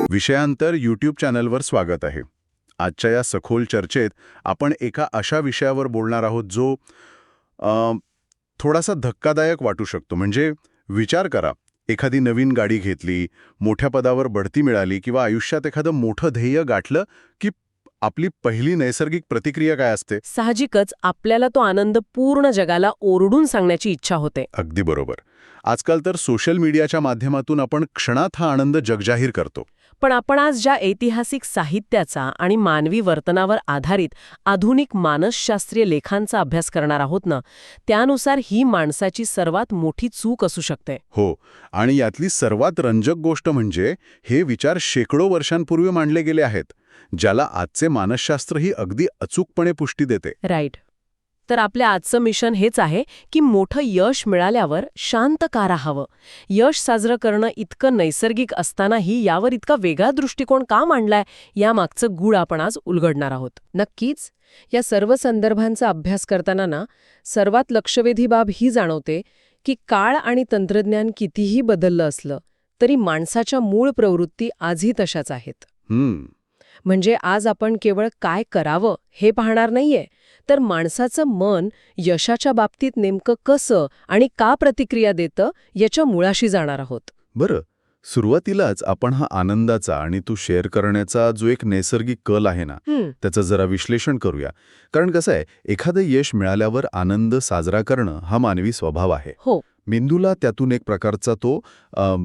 विषयांतर YouTube चॅनलवर स्वागत आहे. आजच्या या सखोल चर्चेत आपण एका अशा विषयावर बोलणार आहोत जो थोडासा धक्कादायक वाटू शकतो. म्हणजे विचार करा, एखादी नवीन गाडी घेतली, मोठ्या पदावर बढती मिळाली किंवा आयुष्यात एखादं मोठं ध्येय गाठलं की आपली पहिली नैसर्गिक प्रतिक्रिया काय असते? साहजिकच आपल्याला तो आनंद पूर्ण जगाला ओरडून सांगण्याची इच्छा होते. अगदी बरोबर. आजकाल तर सोशल मीडियाच्या माध्यमातून आपण क्षणात हा आनंद जगजाहीर करतो. पण आपण आज ज्या ऐतिहासिक साहित्याचा आणि मानवी वर्तनावर आधारित आधुनिक मानसशास्त्रीय लेखांचा अभ्यास करणार आहोत ना, त्यानुसार ही माणसाची सर्वात मोठी चूक असू शकते. हो, आणि यातली सर्वात रंजक गोष्ट म्हणजे हे विचार शेकडो वर्षांपूर्वी मांडले गेले आहेत, ज्याला आजचे मानसशास्त्रही अगदी अचूकपणे पुष्टी देते. राईट. तर आपल्या आजचं मिशन हेच आहे की मोठं यश मिळाल्यावर शांत का राहावं, यश साजरं करणं इतकं नैसर्गिक असतानाही यावर इतका वेगळा दृष्टिकोन का मांडलाय, यामागचं गूढ आपण आज उलगडणार आहोत. नक्कीच या सर्व संदर्भांचा अभ्यास करताना ना, सर्वात लक्षवेधी बाब ही जाणवते की काळ आणि तंत्रज्ञान कितीही बदललं असलं तरी माणसाच्या मूळ प्रवृत्ती आजही तशाच आहेत. म्हणजे आज आपण केवळ काय करावं हे पाहणार नाहीये, तर माणसाचं मन यशाच्या बाबतीत नेमकं कसं आणि का प्रतिक्रिया देतं याच्या मुळाशी जाणार आहोत. बरं, सुरुवातीलाच आपण हा आनंदाचा आणि तो शेअर करण्याचा जो एक नैसर्गिक कल आहे ना, त्याचं जरा विश्लेषण करूया. कारण कसं आहे, एखादं यश मिळाल्यावर आनंद साजरा करणं हा मानवी स्वभाव आहे. हो. मेंदूला त्यातून एक प्रकारचा तो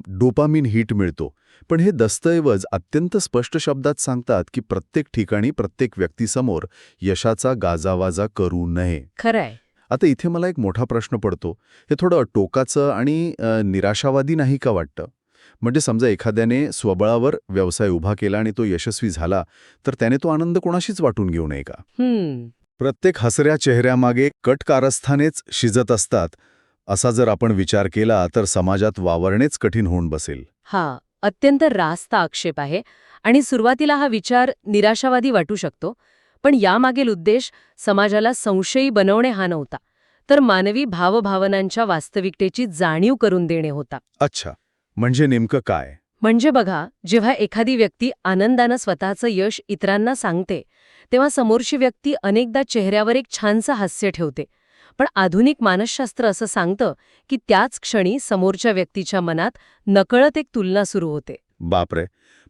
डोपामिन हिट मिळतो. पण हे दस्तऐवज अत्यंत स्पष्ट शब्दात सांगतात की प्रत्येक ठिकाणी प्रत्येक व्यक्तीसमोर यशाचा गाजावाजा करू नये. खरंय. आता इथे मला एक मोठा प्रश्न पडतो. हे थोडं टोकाचं आणि निराशावादी नाही का वाटतं? म्हणजे समजा एखाद्याने स्वबळावर व्यवसाय उभा केला आणि तो यशस्वी झाला, तर त्याने तो आनंद कोणाशीच वाटून घेऊ नये का? प्रत्येक हसऱ्या चेहऱ्यामागे कट कारस्थानेच शिजत असतात, असा जर आपण विचार केला तर समाजात वावरणेच कठीण होऊन बसेल. हा अत्यंत रास्त आक्षेप आहे आणि सुरुवातीला हा विचार निराशावादी वाटू शकतो. पण यामागील उद्देश समाजाला संशयी बनवणे हा नव्हता, तर मानवी भावभावनांच्या वास्तविकतेची जाणीव करून देणे होता. अच्छा, म्हणजे नेमकं काय? म्हणजे बघा, जेव्हा एखादी व्यक्ती आनंदानं स्वतःचं यश इतरांना सांगते, तेव्हा समोरची व्यक्ती अनेकदा चेहऱ्यावर एक छानसं हास्य ठेवते. पण आधुनिक मानसशास्त्र असं सांगतं की त्याच क्षणी समोरच्या व्यक्तीच्या मनात नकळत एक तुलना सुरू होते. बापरे,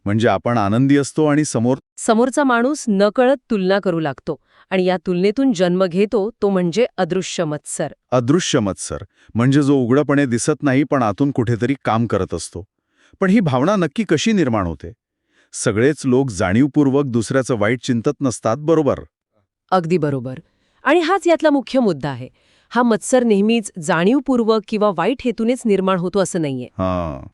म्हणजे आपण आनंदी असतो आणि समोरचा माणूस नकळत तुलना करू लागतो आणि या तुलनेतून जन्म घेतो तो म्हणजे अदृश्य मत्सर. अदृश्य मत्सर म्हणजे जो उघडपणे दिसत नाही पण आतून कुठेतरी काम करत असतो. पण ही भावना नक्की कशी निर्माण होते? सगळेच लोक जाणीवपूर्वक दुसऱ्याचं वाईट चिंतत नसतात, बरोबर? अगदी बरोबर. आणि हाच यातला मुख्य मुद्दा आहे. हा मत्सर नेहमीच जाणीवपूर्वक किंवा वाईट हेतूनेच निर्माण होतो असं नाहीये.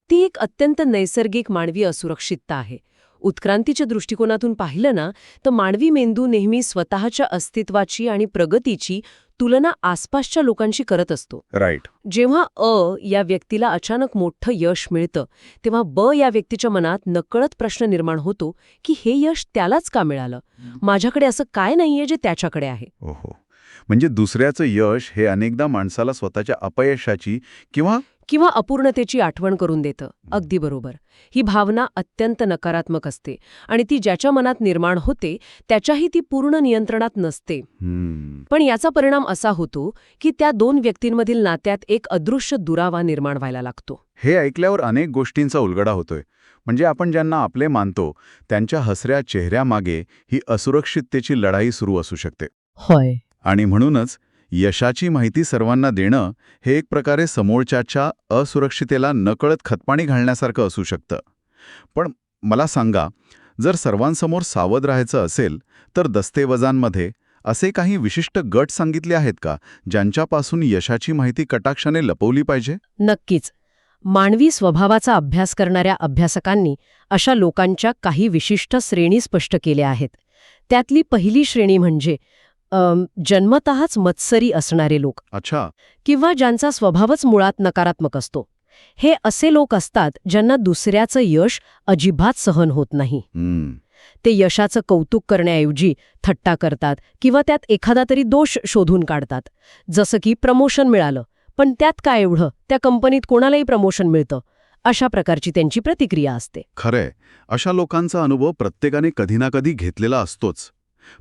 ती एक अत्यंत नैसर्गिक मानवी असुरक्षितता आहे. उत्क्रांतीच्या दृष्टिकोनातून पाहिलं ना, तर मानवी मेंदू नेहमी स्वतःच्या अस्तित्वाची आणि प्रगतीची तुलना आसपासच्या लोकांशी करत असतो. राईट. जेव्हा या व्यक्तीला अचानक मोठं यश मिळतं, तेव्हा या व्यक्तीच्या मनात नकळत प्रश्न निर्माण होतो की हे यश त्यालाच का मिळालं, माझ्याकडे असं काय नाहीये जे त्याच्याकडे आहे. ओहो, म्हणजे दुसऱ्याचं यश हे अनेकदा माणसाला स्वतःच्या अपयशाची किंवा अपूर्णतेची आठवण करून देतं. अगदी बरोबर. ही भावना अत्यंत नकारात्मक असते आणि ती ज्याच्या मनात निर्माण होते त्याच्याही ती पूर्ण नियंत्रणात नसते. पण याचा परिणाम असा होतो की त्या दोन व्यक्तींमधील नात्यात एक अदृश्य दुरावा निर्माण व्हायला लागतो. हे ऐकल्यावर अनेक गोष्टींचा उलगडा होतोय. म्हणजे आपण ज्यांना आपले मानतो त्यांच्या हसऱ्या चेहऱ्यामागे ही असुरक्षिततेची लढाई सुरू असू शकते. होय. आणि म्हणूनच यशाची माहिती सर्वांना देणं हे एक प्रकारे समोरच्याच्या असुरक्षितेला नकळत खतपाणी घालण्यासारखं असू शकतं. पण मला सांगा, जर सर्वांसमोर सावध राहायचं असेल तर दस्तऐवजांमध्ये असे काही विशिष्ट गट सांगितले आहेत का ज्यांच्यापासून यशाची माहिती कटाक्षाने लपवली पाहिजे? नक्कीच. मानवी स्वभावाचा अभ्यास करणाऱ्या अभ्यासकांनी अशा लोकांच्या काही विशिष्ट श्रेणी स्पष्ट केल्या आहेत. त्यातली पहिली श्रेणी म्हणजे जन्मतःच मत्सरी असणारे लोक. अच्छा. किंवा ज्यांचा स्वभावच मुळात नकारात्मक असतो. हे असे लोक असतात ज्यांना दुसऱ्याचं यश अजिबात सहन होत नाही. ते यशाचं कौतुक करण्याऐवजी थट्टा करतात किंवा त्यात एखादा तरी दोष शोधून काढतात. जसं की प्रमोशन मिळालं पण त्यात काय एवढं, त्या कंपनीत कोणालाही प्रमोशन मिळतं. अशा प्रकारची त्यांची प्रतिक्रिया असते. खरंय, अशा लोकांचा अनुभव प्रत्येकाने कधी ना कधी घेतलेला असतोच.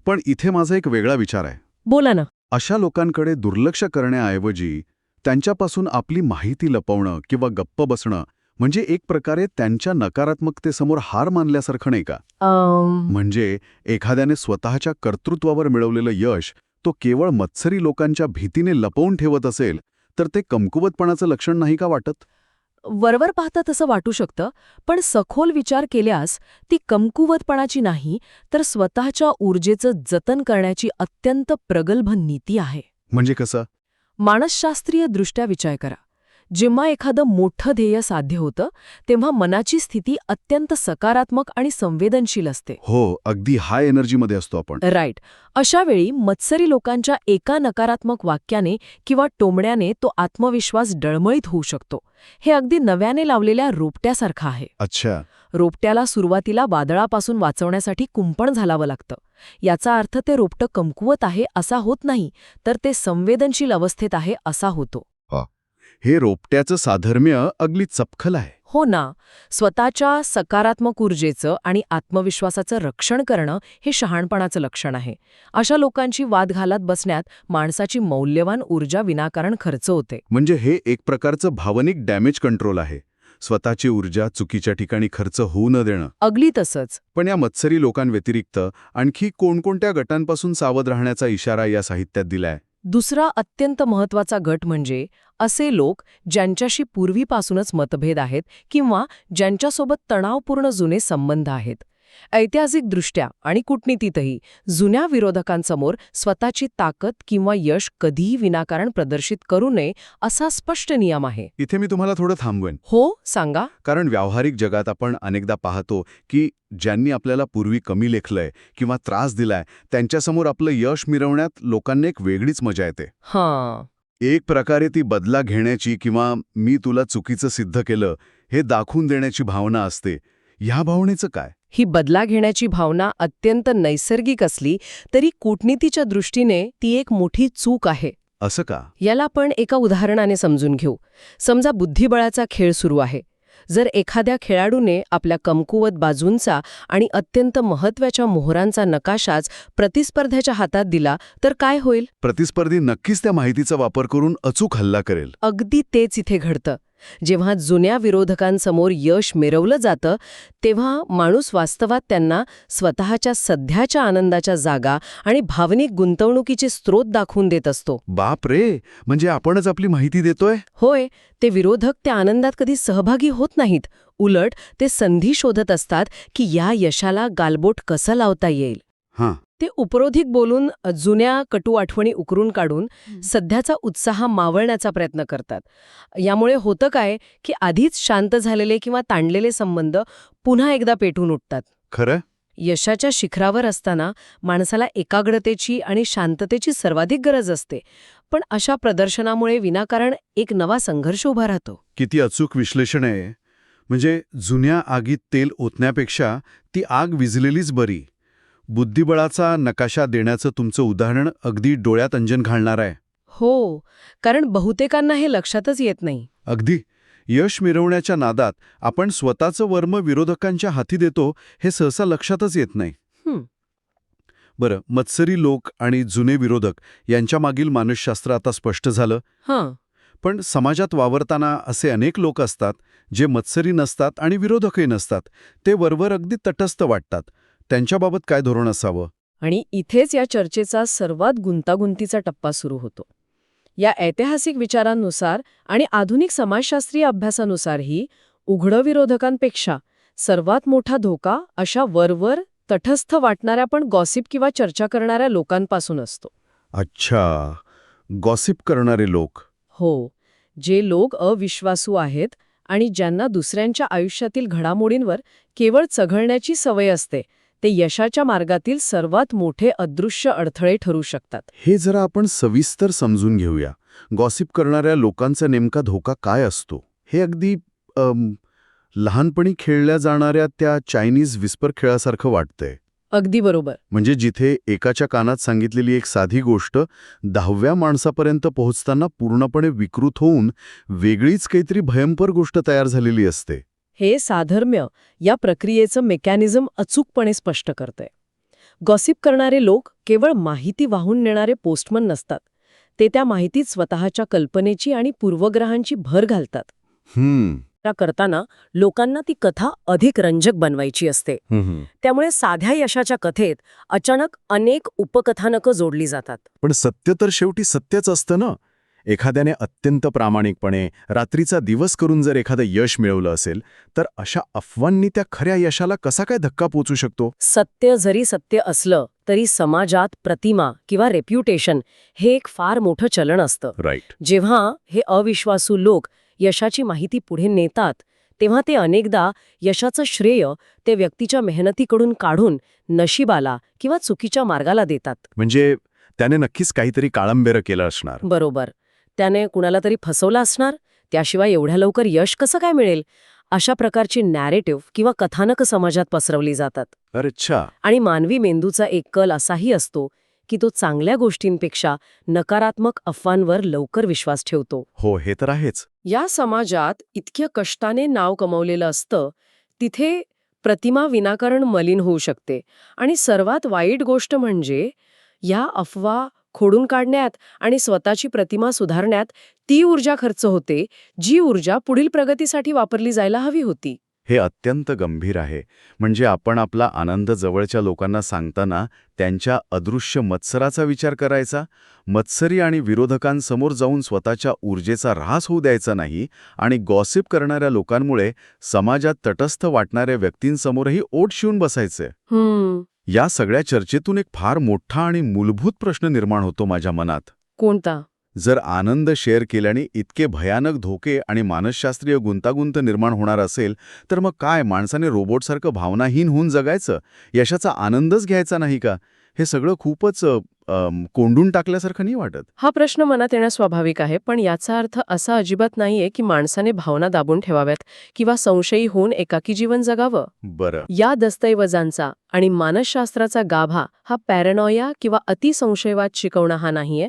पण इथे माझा एक वेगळा विचार आहे. बोला ना. अशा लोकांकडे दुर्लक्ष करण्याऐवजी त्यांच्यापासून आपली माहिती लपवणं किंवा गप्प बसणं म्हणजे एक प्रकारे त्यांच्या नकारात्मकतेसमोर हार मानल्यासारखं नाही का? म्हणजे एखाद्याने स्वतःच्या कर्तृत्वावर मिळवलेलं यश तो केवळ मत्सरी लोकांच्या भीतीने लपवून ठेवत असेल तर ते कमकुवतपणाचं लक्षण नाही का वाटत? वरवर पाहता तसं वाटू शकतं, पण सखोल विचार केल्यास ती कमकुवतपणाची नाही, तर स्वतःच्या ऊर्जेचं जतन करण्याची अत्यंत प्रगल्भ नीती आहे. म्हणजे कसं? मानसशास्त्रीय दृष्ट्या विचार करा. जेव्हा एखादं मोठं ध्येय साध्य होतं, तेव्हा मनाची स्थिती अत्यंत सकारात्मक आणि संवेदनशील असते. हो, अगदी हाय एनर्जीमध्ये असतो आपण. राईट. अशा वेळी मत्सरी लोकांच्या एका नकारात्मक वाक्याने किंवा टोमण्याने तो आत्मविश्वास डळमळीत होऊ शकतो. हे अगदी नव्याने लावलेल्या रोपट्यासारखं आहे. अच्छा. रोपट्याला सुरुवातीला वादळापासून वाचवण्यासाठी कुंपण घालावं लागतं. याचा अर्थ ते रोपटं कमकुवत आहे असा होत नाही, तर ते संवेदनशील अवस्थेत आहे असा होतो. हे रोपट्याचं साधर्म्य अगदी चपखल आहे. हो ना. स्वतःच्या सकारात्मक ऊर्जेचं आणि आत्मविश्वासाचं रक्षण करणं हे शहाणपणाचं लक्षण आहे. अशा लोकांची वाद घालत बसण्यात माणसाची मौल्यवान ऊर्जा विनाकारण खर्च होते. म्हणजे हे एक प्रकारचं भावनिक डॅमेज कंट्रोल आहे. स्वतःची ऊर्जा चुकीच्या ठिकाणी खर्च होऊ न देणं. अगदी तसंच. पण या मत्सरी लोकांव्यतिरिक्त आणखी कोणकोणत्या गटांपासून सावध राहण्याचा इशारा या साहित्यात दिलाय? दुसरा अत्यंत महत्त्वाचा गट म्हणजे असे लोक ज्यांच्याशी पूर्वीपासूनच मतभेद आहेत किंवा ज्यांच्यासोबत तणावपूर्ण जुने संबंध आहेत. ऐतिहासिकदृष्ट्या आणि कूटनीतीतही जुन्या विरोधकांसमोर स्वतःची ताकद किंवा यश कधीही विनाकारण प्रदर्शित करू नये असा स्पष्ट नियम आहे. इथे मी तुम्हाला थोडं थांबवेन. हो, सांगा. कारण व्यावहारिक जगात आपण अनेकदा पाहतो की ज्यांनी आपल्याला पूर्वी कमी लेखलंय किंवा त्रास दिलाय त्यांच्यासमोर आपलं यश मिरवण्यात लोकांना एक वेगळीच मजा येते. हां. एक प्रकारे ती बदला घेण्याची किंवा मी तुला चुकीचं सिद्ध केलं हे दाखवून देण्याची भावना असते. ह्या भावनेचं काय? ही बदला घेण्याची भावना अत्यंत नैसर्गिक असली तरी कूटनीतीच्या दृष्टीने ती एक मोठी चूक आहे. असं का? याला आपण एका उदाहरणाने समजून घेऊ. समजा बुद्धिबळाचा खेळ सुरू आहे. जर एखाद्या खेळाडूने आपल्या कमकुवत बाजूंचा आणि अत्यंत महत्त्वाच्या मोहरांचा नकाशाच प्रतिस्पर्ध्याच्या हातात दिला तर काय होईल? प्रतिस्पर्धी नक्कीच त्या माहितीचा वापर करून अचूक हल्ला करेल. अगदी तेच इथे घडतं. जेव्हा जुन्या विरोधकांसमोर यश मिरवलं जातं तेव्हा माणूस वास्तवात त्यांना स्वतःच्या सध्याच्या आनंदाच्या जागा आणि भावनिक गुंतवणुकीचे स्रोत दाखवून देत असतो. बाप रे, म्हणजे आपणच आपली माहिती देतोय? होय, ते विरोधक त्या आनंदात कधी सहभागी होत नाहीत. उलट ते संधी शोधत असतात की या यशाला गालबोट कसं लावता येईल. हां. ते उपरोधिक बोलून जुन्या कटू आठवणी उकरून काढून सध्याचा उत्साह मावळण्याचा प्रयत्न करतात. यामुळे होतं काय की आधीच शांत झालेले किंवा ताणलेले संबंध पुन्हा एकदा पेटून उठतात. खरं? यशाच्या शिखरावर असताना माणसाला एकाग्रतेची आणि शांततेची सर्वाधिक गरज असते. पण अशा प्रदर्शनामुळे विनाकारण एक नवा संघर्ष उभा राहतो. किती अचूक विश्लेषण आहे. म्हणजे जुन्या आगीत तेल ओतण्यापेक्षा ती आग विझलेलीच बरी. बुद्धिबळाचा नकाशा देण्याचं तुमचं उदाहरण अगदी डोळ्यात अंजन घालणार आहे. हो, कारण बहुतेकांना हे लक्षातच येत नाही. अगदी. यश मिरवण्याच्या नादात आपण स्वतःचं वर्म विरोधकांच्या हाती देतो हे सहसा लक्षातच येत नाही. बरं, मत्सरी लोक आणि जुने विरोधक यांच्यामागील मानसशास्त्र आता स्पष्ट झालं. हां. पण समाजात वावरताना असे अनेक लोक असतात जे मत्सरी नसतात आणि विरोधकही नसतात. ते वरवर अगदी तटस्थ वाटतात. त्यांच्याबाबत काय धोरण असावं? आणि इथेच या चर्चेचा सर्वात गुंतागुंतीचा टप्पा सुरू होतो. या ऐतिहासिक विचारांनुसार आणि आधुनिक समाजशास्त्रीय अभ्यासानुसारही उघड विरोधकांपेक्षा सर्वात मोठा धोका अशा वरवर तटस्थ वाटणाऱ्या पण गॉसिप किंवा चर्चा करणाऱ्या लोकांपासून असतो. अच्छा, गॉसिप करणारे लोक. हो, जे लोक अविश्वासू आहेत आणि ज्यांना दुसऱ्यांच्या आयुष्यातील घडामोडींवर केवळ चघळण्याची सवय असते, ते यशाच्या मार्गातील सर्वात मोठे अदृश्य अडथळे ठरू शकतात. हे जरा आपण सविस्तर समजून घेऊया. गॉसिप करणाऱ्या लोकांचा नेमका धोका काय असतो? हे अगदी लहानपणी खेळल्या जाणाऱ्या त्या चायनीज विस्पर खेळासारखं वाटतंय. अगदी बरोबर. म्हणजे जिथे एकाच्या कानात सांगितलेली एक साधी गोष्ट 10व्या माणसापर्यंत पोहोचताना पूर्णपणे विकृत होऊन वेगळीच काहीतरी भयंकर गोष्ट तयार झालेली असते. हे साधर्म्य या प्रक्रियेचं मेकॅनिझम अचूकपणे स्पष्ट करतंय. गॉसिप करणारे लोक केवळ माहिती वाहून नेणारे पोस्टमन नसतात. ते त्या माहितीत स्वतःच्या कल्पनेची आणि पूर्वग्रहांची भर घालतात. त्या करताना लोकांना ती कथा अधिक रंजक बनवायची असते. त्यामुळे साध्या यशाच्या कथेत अचानक अनेक उपकथानकं जोडली जातात. पण सत्य तर शेवटी सत्यच असतं ना. एखाद्याने अत्यंत प्रामाणिकपणे रात्रीचा दिवस करून जर एखादं यश मिळवलं असेल तर अशा अफवांनी त्या खऱ्या यशाला कसा काय धक्का पोचू शकतो? सत्य जरी सत्य असलं तरी समाजात प्रतिमा किंवा रेप्युटेशन हे एक फार मोठं चलन असतं. राईट. जेव्हा हे अविश्वासू लोक यशाची माहिती पुढे नेतात तेव्हा ते अनेकदा यशाचं श्रेय ते व्यक्तीच्या मेहनतीकडून काढून नशिबाला किंवा चुकीच्या मार्गाला देतात. म्हणजे त्याने नक्कीच काहीतरी काळंबेरं केलं असणार. बरोबर. त्याने कुणाला तरी फसवलं असणार, त्याशिवाय एवढ्या लवकर यश कसं काय मिळेल, अशा प्रकारची नॅरेटिव्ह किंवा कथानकं समाजात पसरवली जातात. अच्छा. आणि मानवी मेंदूचा एक कल असाही असतो की तो चांगल्या गोष्टींपेक्षा नकारात्मक अफवांवर लवकर विश्वास ठेवतो. हो, हे तर आहेच. या समाजात इतक्या कष्टाने नाव कमावलेलं असतं तिथे प्रतिमा विनाकारण मलिन होऊ शकते. आणि सर्वात वाईट गोष्ट म्हणजे या अफवा खोडून काढण्यात आणि स्वतःची प्रतिमा सुधारण्यात ती ऊर्जा खर्च होते जी ऊर्जा पुढील प्रगतीसाठी वापरली जायला हवी होती. हे अत्यंत गंभीर आहे. म्हणजे आपण आपला आनंद जवळच्या लोकांना सांगताना त्यांच्या अदृश्य मत्सराचा विचार करायचा, मत्सरी आणि विरोधकांसमोर जाऊन स्वतःच्या ऊर्जेचा ऱ्हास होऊ द्यायचा नाही, आणि गॉसिप करणाऱ्या लोकांमुळे समाजात तटस्थ वाटणाऱ्या व्यक्तींसमोरही ओठ शिवून बसायचे. या सगळ्या चर्चेतून एक फार मोठा आणि मूलभूत प्रश्न निर्माण होतो माझ्या मनात. कोणता? जर आनंद शेअर केल्याने इतके भयानक धोके आणि मानसशास्त्रीय गुंतागुंत निर्माण होणार असेल तर मग काय माणसाने रोबोटसारखं भावनाहीन होऊन जगायचं, यशाचा आनंदच घ्यायचा नाही का? हे सगळं खूपच कोंडून टाकल्यासारखं नाही वाटत? हा प्रश्न मनात येणं स्वाभाविक आहे, पण याचा अर्थ असा अजिबात नाहीये की माणसाने भावना दाबून ठेवाव्यात किंवा संशयी होऊन एकाकी जीवन जगावं. बरं. या दस्तऐवजांचा आणि मानसशास्त्राचा गाभा हा पॅरानॉया किंवा अतिसंशयवाद शिकवणं हा नाहीये,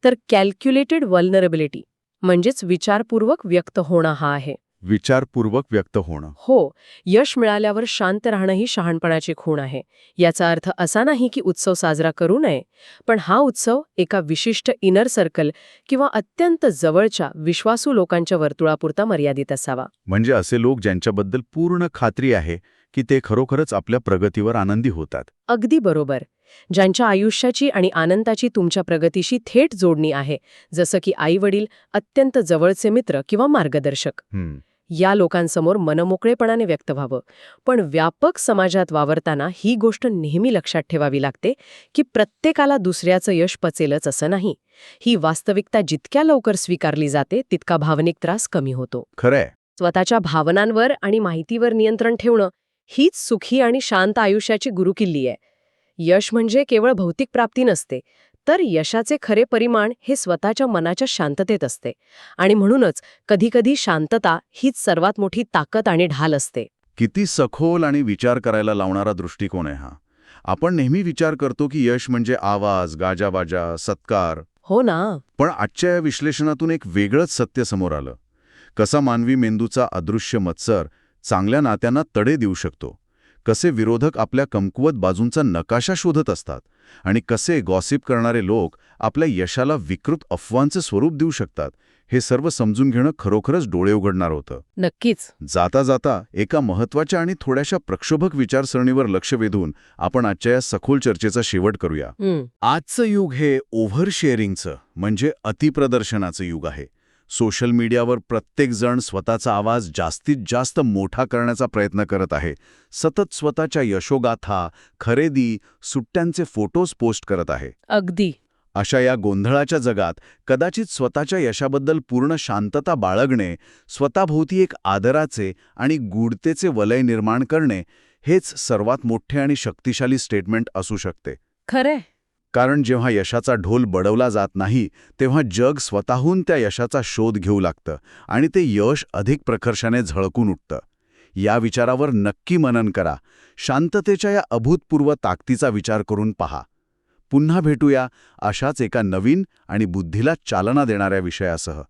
तर कॅल्क्युलेटेड व्हल्नरेबिलिटी म्हणजेच विचारपूर्वक व्यक्त होणं हा आहे. विचारपूर्वक व्यक्त होणं. हो, यश मिळाल्यावर शांत राहणं ही शहाणपणाची खूण आहे. याचा अर्थ असा नाही की उत्सव साजरा करू नये, पण हा उत्सव एका विशिष्ट इनर सर्कल किंवा अत्यंत जवळच्या विश्वासू लोकांच्या वर्तुळापुरता मर्यादित असावा. म्हणजे असे लोक ज्यांच्याबद्दल पूर्ण खात्री आहे की ते खरोखरच आपल्या प्रगतीवर आनंदी होतात. अगदी बरोबर. ज्यांच्या आयुष्याची आणि आनंदाची तुमच्या प्रगतीशी थेट जोडणी आहे, जसं की आई-वडील, अत्यंत जवळचे मित्र किंवा मार्गदर्शक. या लोकांसमोर मनमोकळेपणाने व्यक्त व्हावं. पण व्यापक समाजात वावरताना ही गोष्ट नेहमी लक्षात ठेवावी लागते की प्रत्येकाला दुसऱ्याचं यश पचेलच असं नाही. ही वास्तविकता जितक्या लवकर स्वीकारली जाते तितका भावनिक त्रास कमी होतो. खरंय. स्वतःच्या भावनांवर आणि माहितीवर नियंत्रण ठेवणं हीच सुखी आणि शांत आयुष्याची गुरुकिल्ली आहे. यश म्हणजे केवळ भौतिक प्राप्ती नसते, तर यशाचे खरे परिमाण हे स्वतःच्या मनाच्या शांततेत असते. आणि म्हणूनच कधीकधी शांतता हीच सर्वात मोठी ताकद आणि ढाल असते. किती सखोल आणि विचार करायला लावणारा दृष्टिकोन आहे हा. आपण नेहमी विचार करतो की यश म्हणजे आवाज, गाजावाजा, सत्कार. हो ना. पण आजच्या या विश्लेषणातून एक वेगळंच सत्य समोर आलं. कसा मानवी मेंदूचा अदृश्य मत्सर चांगल्या नात्यांना तडे देऊ शकतो, कसे विरोधक आपल्या कमकुवत बाजूंचा नकाशा शोधत असतात, आणि कसे गॉसिप करणारे लोक आपल्या यशाला विकृत अफवांचं स्वरूप देऊ शकतात. हे सर्व समजून घेणं खरोखरच डोळे उघडणार होतं. नक्कीच. जाता जाता एका महत्त्वाच्या आणि थोड्याशा प्रक्षोभक विचारसरणीवर लक्ष वेधून आपण आजच्या या सखोल चर्चेचा शेवट करूया. आजचं युग हे ओव्हर शेअरिंगचं म्हणजे अतिप्रदर्शनाचं युग आहे. सोशल मीडियावर प्रत्येकजण स्वतःचा आवाज जास्तीत जास्त मोठा करण्याचा प्रयत्न करत आहे. सतत स्वतःच्या यशोगाथा, खरेदी, सुट्ट्यांचे फोटोज पोस्ट करत आहे. अगदी. अशा या गोंधळाच्या जगात कदाचित स्वतःच्या यशाबद्दल पूर्ण शांतता बाळगणे, स्वतःभोवती एक आदराचे आणि गूढतेचे वलय निर्माण करणे, हेच सर्वात मोठे आणि शक्तिशाली स्टेटमेंट असू शकते. खरे. कारण जेव्हा यशाचा ढोल बडवला जात नाही तेव्हा जग स्वतःहून त्या यशाचा शोध घेऊ लागतं आणि ते यश अधिक प्रकर्षाने झळकून उठतं. या विचारावर नक्की मनन करा. शांततेच्या या अभूतपूर्व ताकदीचा विचार करून पहा. पुन्हा भेटूया अशाच एका नवीन आणि बुद्धीला चालना देणाऱ्या विषयासह.